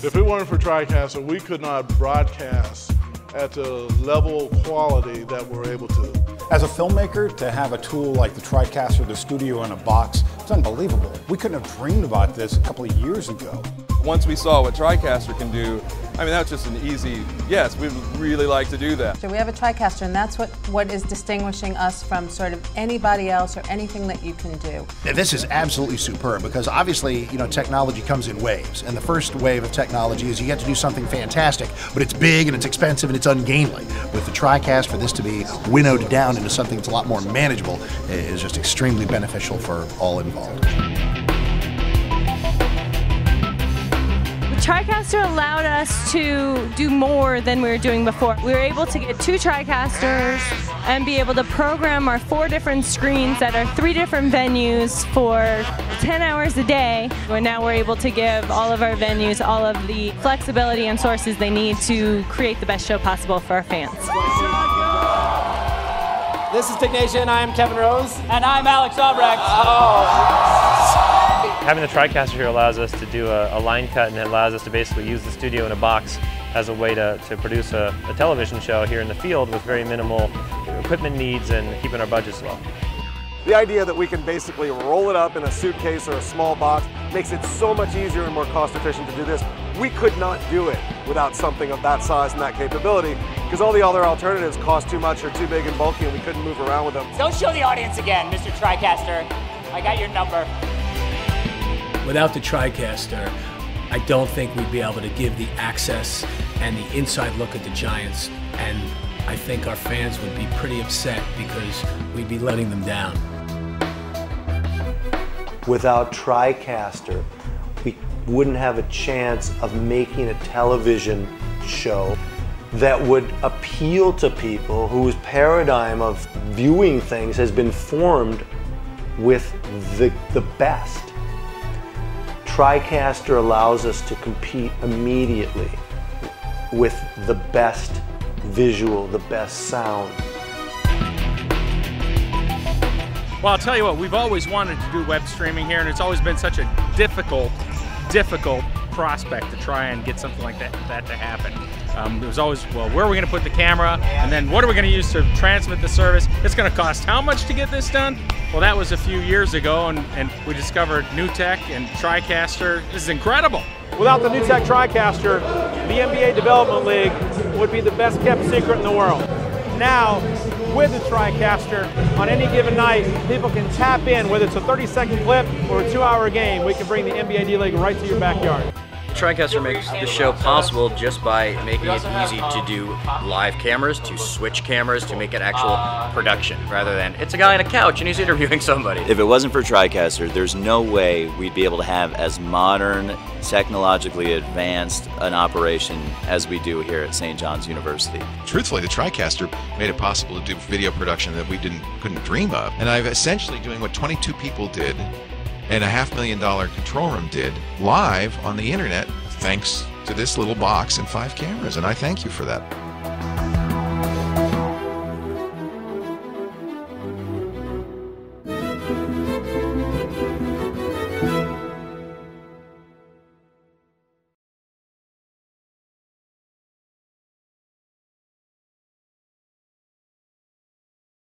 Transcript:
If it weren't for TriCaster, we could not broadcast at the level of quality that we're able to. As a filmmaker, to have a tool like the TriCaster, the studio in a box, it's unbelievable. We couldn't have dreamed about this a couple of years ago. Once we saw what TriCaster can do, I mean, that's just an easy, yes, we'd really like to do that. So we have a TriCaster, and that's what is distinguishing us from sort of anybody else or anything that you can do. This is absolutely superb because obviously, you know, technology comes in waves. And the first wave of technology is you get to do something fantastic, but it's big and it's expensive and it's ungainly. With the TriCast, for this to be winnowed down into something that's a lot more manageable is just extremely beneficial for all involved. TriCaster allowed us to do more than we were doing before. We were able to get 2 TriCasters and be able to program our 4 different screens at our 3 different venues for 10 hours a day. And now we're able to give all of our venues all of the flexibility and sources they need to create the best show possible for our fans. This is Tignation, I'm Kevin Rose. And I'm Alex Albrecht. Having the TriCaster here allows us to do a line cut, and it allows us to basically use the studio in a box as a way to produce a television show here in the field with very minimal equipment needs and keeping our budgets low. The idea that we can basically roll it up in a suitcase or a small box makes it so much easier and more cost efficient to do this. We could not do it without something of that size and that capability because all the other alternatives cost too much or too big and bulky and we couldn't move around with them. Don't show the audience again, Mr. TriCaster. I got your number. Without the TriCaster, I don't think we'd be able to give the access and the inside look at the Giants, and I think our fans would be pretty upset because we'd be letting them down. Without TriCaster, we wouldn't have a chance of making a television show that would appeal to people whose paradigm of viewing things has been formed with the best. TriCaster allows us to compete immediately with the best visual, the best sound. Well, I'll tell you what, we've always wanted to do web streaming here, and it's always been such a difficult prospect to try and get something like that to happen. It was always, well, where are we going to put the camera, and then what are we going to use to transmit the service? It's going to cost how much to get this done? Well, that was a few years ago, and we discovered NewTek and TriCaster. This is incredible. Without the NewTek TriCaster, the NBA Development League would be the best kept secret in the world. Now, with the TriCaster, on any given night, people can tap in, whether it's a 30-second clip or a 2-hour game, we can bring the NBA D-League right to your backyard. TriCaster makes the show possible just by making it easy to do live cameras, to switch cameras, to make it actual production, rather than it's a guy on a couch and he's interviewing somebody. If it wasn't for TriCaster, there's no way we'd be able to have as modern, technologically advanced an operation as we do here at St. John's University. Truthfully, the TriCaster made it possible to do video production that we couldn't dream of. And I've essentially doing what 22 people did and a $500,000 control room did live on the internet thanks to this little box and 5 cameras, and I thank you for that.